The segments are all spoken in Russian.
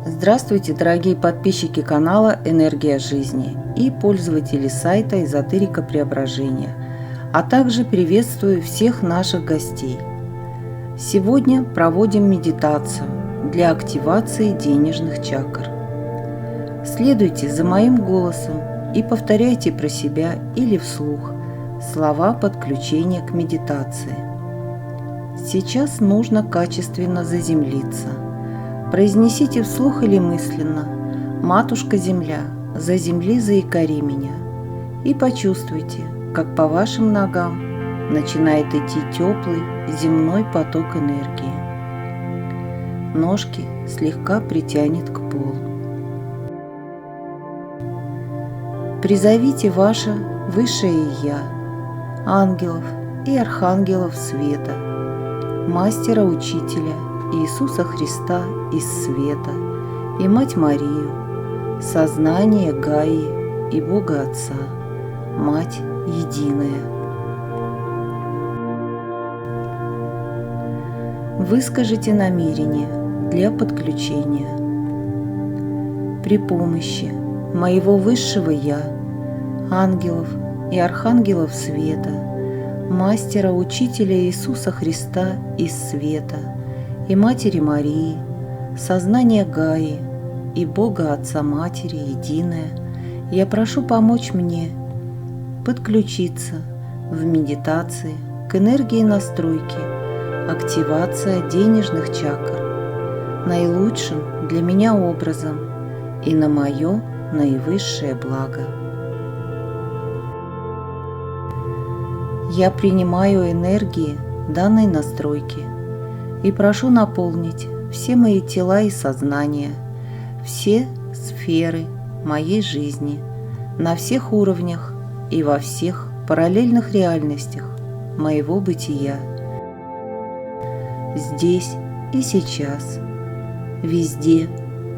Здравствуйте, дорогие подписчики канала «Энергия жизни» и пользователи сайта «Эзотерика Преображения», а также приветствую всех наших гостей. Сегодня проводим медитацию для активации денежных чакр. Следуйте за моим голосом и повторяйте про себя или вслух слова подключения к медитации. Сейчас нужно качественно заземлиться. Произнесите вслух или мысленно: «Матушка Земля, заземли, заикари меня», и почувствуйте, как по вашим ногам начинает идти теплый земной поток энергии. Ножки слегка притянет к полу. Призовите ваше Высшее Я, ангелов и архангелов света, Мастера-Учителя Иисуса Христа из света и Мать Марию, сознание Гаи и Бога Отца, Мать Единая. Выскажите намерение для подключения. При помощи моего Высшего Я, ангелов и архангелов света, Мастера-Учителя Иисуса Христа из света и Матери Марии, сознания Гаи и Бога Отца Матери Единая, я прошу помочь мне подключиться в медитации к энергии настройки, активация денежных чакр наилучшим для меня образом и на мое наивысшее благо. Я принимаю энергии данной настройки и прошу наполнить все мои тела и сознания, все сферы моей жизни, на всех уровнях и во всех параллельных реальностях моего бытия. Здесь и сейчас, везде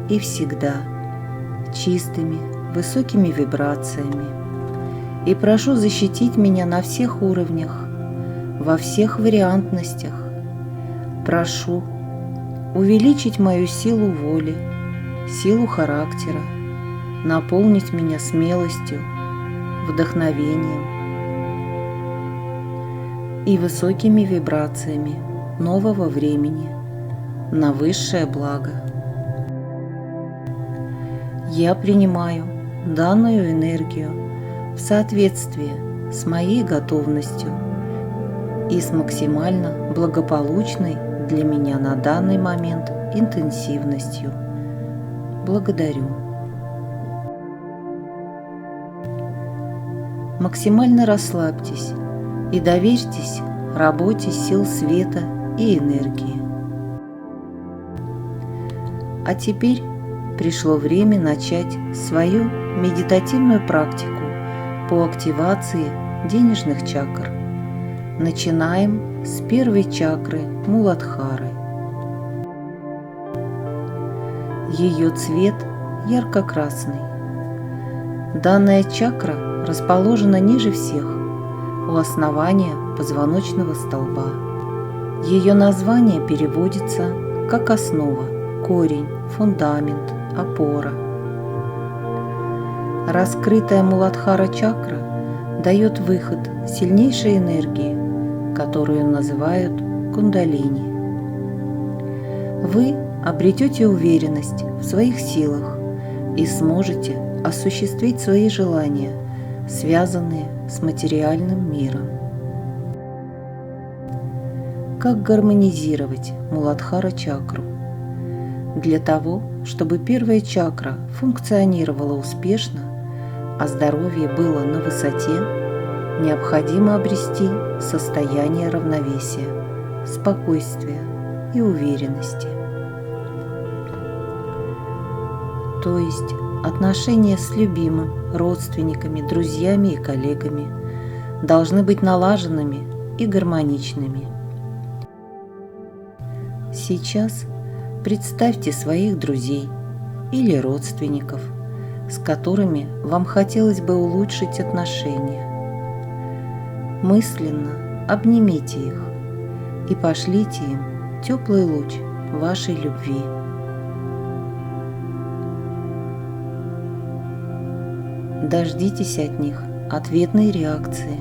и всегда, чистыми, высокими вибрациями. И прошу защитить меня на всех уровнях, во всех вариантностях. Прошу увеличить мою силу воли, силу характера, наполнить меня смелостью, вдохновением и высокими вибрациями нового времени на высшее благо. Я принимаю данную энергию в соответствии с моей готовностью и с максимально благополучной для меня на данный момент интенсивностью. Благодарю. Максимально расслабьтесь и доверьтесь работе сил света и энергии. А теперь пришло время начать свою медитативную практику по активации денежных чакр. Начинаем с первой чакры Муладхары. Ее цвет ярко-красный. Данная чакра расположена ниже всех, у основания позвоночного столба. Ее название переводится как основа, корень, фундамент, опора. Раскрытая Муладхара чакра дает выход сильнейшей энергии, которую называют кундалини. Вы обретете уверенность в своих силах и сможете осуществить свои желания, связанные с материальным миром. Как гармонизировать Муладхара чакру? Для того, чтобы первая чакра функционировала успешно, а здоровье было на высоте, необходимо обрести состояние равновесия, спокойствия и уверенности. То есть отношения с любимым, родственниками, друзьями и коллегами должны быть налаженными и гармоничными. Сейчас представьте своих друзей или родственников, с которыми вам хотелось бы улучшить отношения. Мысленно обнимите их и пошлите им теплый луч вашей любви. Дождитесь от них ответной реакции.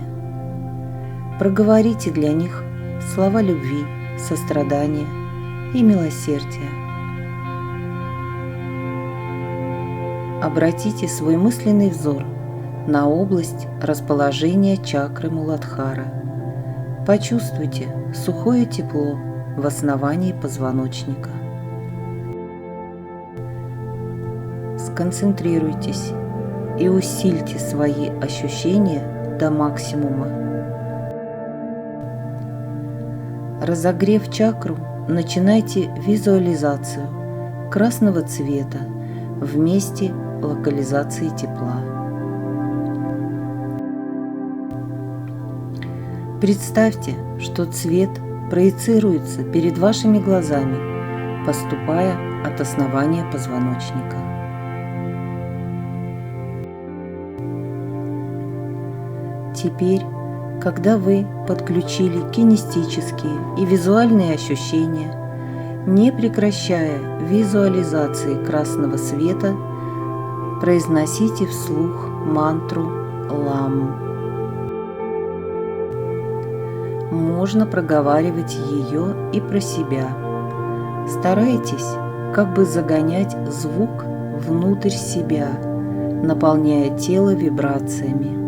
Проговорите для них слова любви, сострадания и милосердия. Обратите свой мысленный взор на область расположения чакры Муладхара. Почувствуйте сухое тепло в основании позвоночника. Сконцентрируйтесь и усильте свои ощущения до максимума. Разогрев чакру, начинайте визуализацию красного цвета в месте локализации тепла. Представьте, что цвет проецируется перед вашими глазами, поступая от основания позвоночника. Теперь, когда вы подключили кинестические и визуальные ощущения, не прекращая визуализации красного света, произносите вслух мантру «Лам». Можно проговаривать ее и про себя. Старайтесь как бы загонять звук внутрь себя, наполняя тело вибрациями.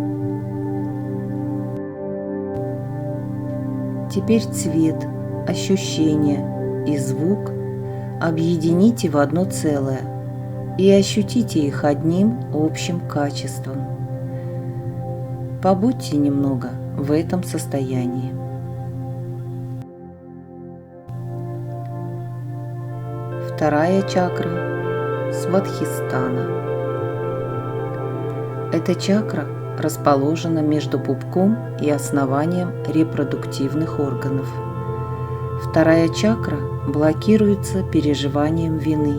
Теперь цвет, ощущения и звук объедините в одно целое и ощутите их одним общим качеством. Побудьте немного в этом состоянии. Вторая чакра – Свадхистхана. Эта чакра расположена между пупком и основанием репродуктивных органов. Вторая чакра блокируется переживанием вины.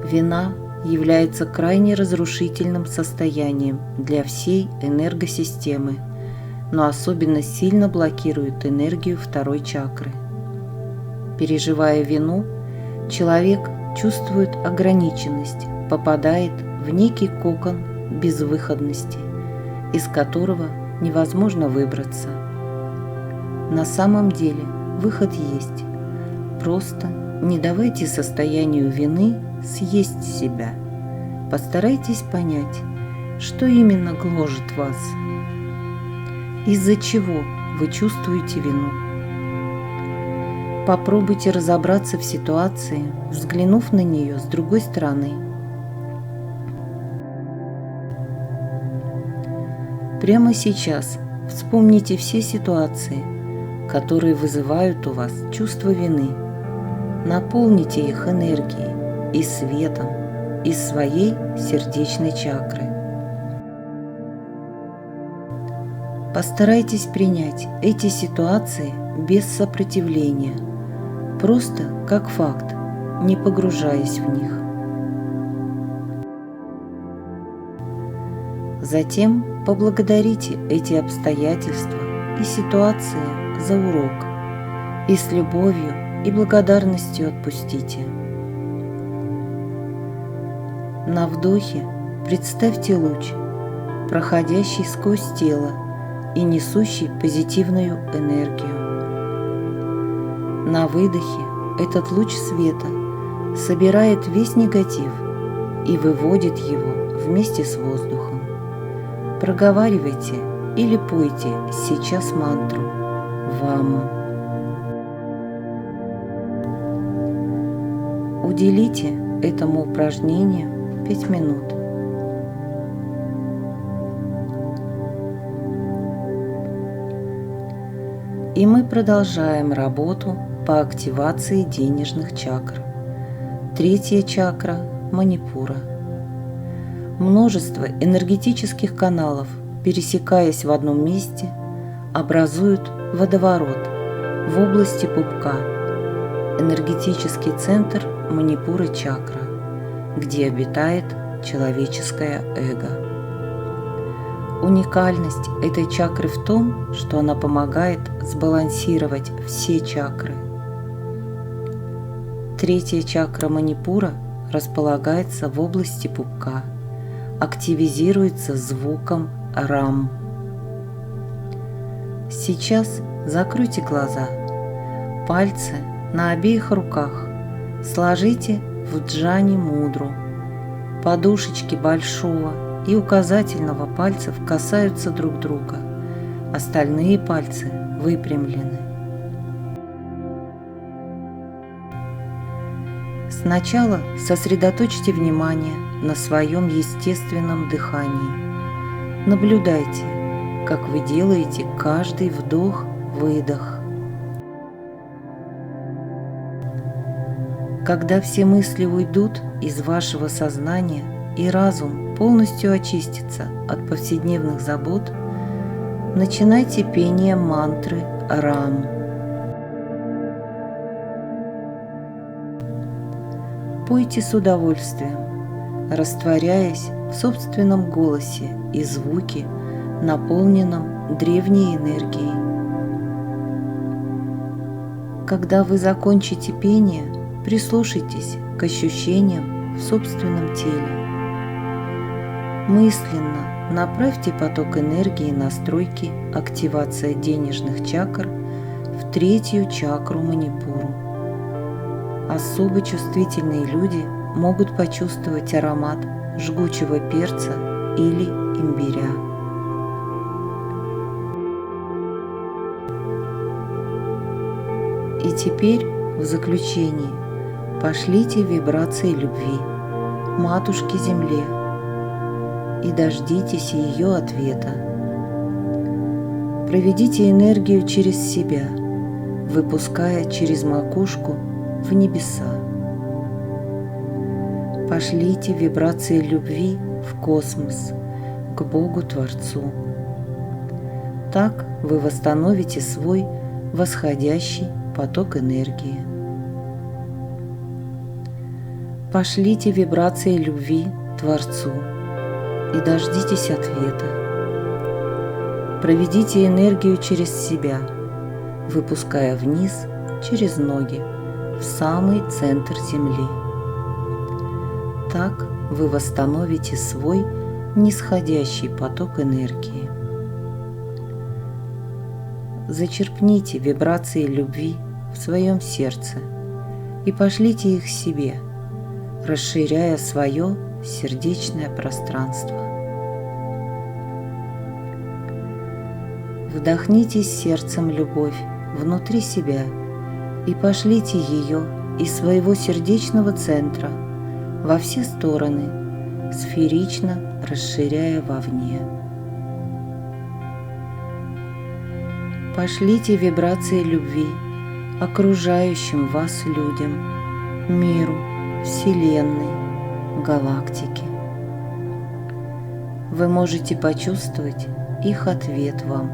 Вина является крайне разрушительным состоянием для всей энергосистемы, но особенно сильно блокирует энергию второй чакры. Переживая вину, человек чувствует ограниченность, попадает в некий кокон безвыходности, из которого невозможно выбраться. На самом деле выход есть. Просто не давайте состоянию вины съесть себя. Постарайтесь понять, что именно гложет вас, из-за чего вы чувствуете вину. Попробуйте разобраться в ситуации, взглянув на нее с другой стороны. Прямо сейчас вспомните все ситуации, которые вызывают у вас чувство вины. Наполните их энергией и светом из своей сердечной чакры. Постарайтесь принять эти ситуации без сопротивления, просто как факт, не погружаясь в них. Затем поблагодарите эти обстоятельства и ситуации за урок и с любовью и благодарностью отпустите. На вдохе представьте луч, проходящий сквозь тело и несущий позитивную энергию. На выдохе этот луч света собирает весь негатив и выводит его вместе с воздухом. Проговаривайте или пойте сейчас мантру «Вам». Уделите этому упражнению 5 минут. И мы продолжаем работу по активации денежных чакр. Третья чакра – Манипура. Множество энергетических каналов, пересекаясь в одном месте, образуют водоворот в области пупка, энергетический центр Манипура чакра, где обитает человеческое эго. Уникальность этой чакры в том, что она помогает сбалансировать все чакры. Третья чакра Манипура располагается в области пупка, активизируется звуком РАМ. Сейчас закройте глаза. Пальцы на обеих руках сложите в джани мудру. Подушечки большого и указательного пальцев касаются друг друга. Остальные пальцы выпрямлены. Сначала сосредоточьте внимание на своем естественном дыхании. Наблюдайте, как вы делаете каждый вдох-выдох. Когда все мысли уйдут из вашего сознания и разум полностью очистится от повседневных забот, начинайте пение мантры РАМ. Пойте с удовольствием, растворяясь в собственном голосе и звуке, наполненном древней энергией. Когда вы закончите пение, прислушайтесь к ощущениям в собственном теле. Мысленно направьте поток энергии на настройки активация денежных чакр в третью чакру Манипуру. Особо чувствительные люди могут почувствовать аромат жгучего перца или имбиря. И теперь, в заключении, пошлите вибрации любви Матушке Земле и дождитесь ее ответа. Проведите энергию через себя, выпуская через макушку в небеса. Пошлите вибрации любви в космос, к Богу-Творцу. Так вы восстановите свой восходящий поток энергии. Пошлите вибрации любви Творцу и дождитесь ответа. Проведите энергию через себя, выпуская вниз через ноги, в самый центр Земли. Так вы восстановите свой нисходящий поток энергии. Зачерпните вибрации любви в своем сердце и пошлите их себе, расширяя свое сердечное пространство. Вдохните сердцем любовь внутри себя и пошлите ее из своего сердечного центра во все стороны, сферично расширяя вовне. Пошлите вибрации любви окружающим вас людям, миру, Вселенной, галактике. Вы можете почувствовать их ответ вам.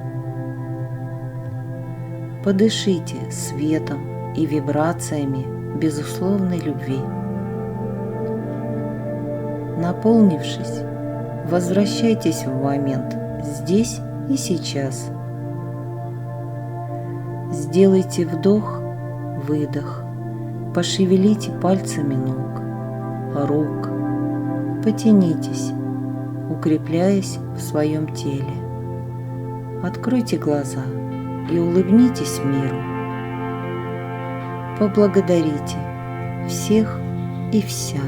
Подышите светом и вибрациями безусловной любви. Наполнившись, возвращайтесь в момент здесь и сейчас. Сделайте вдох, выдох, пошевелите пальцами ног, рук, потянитесь, укрепляясь в своем теле. Откройте глаза и улыбнитесь миру. Поблагодарите всех и вся.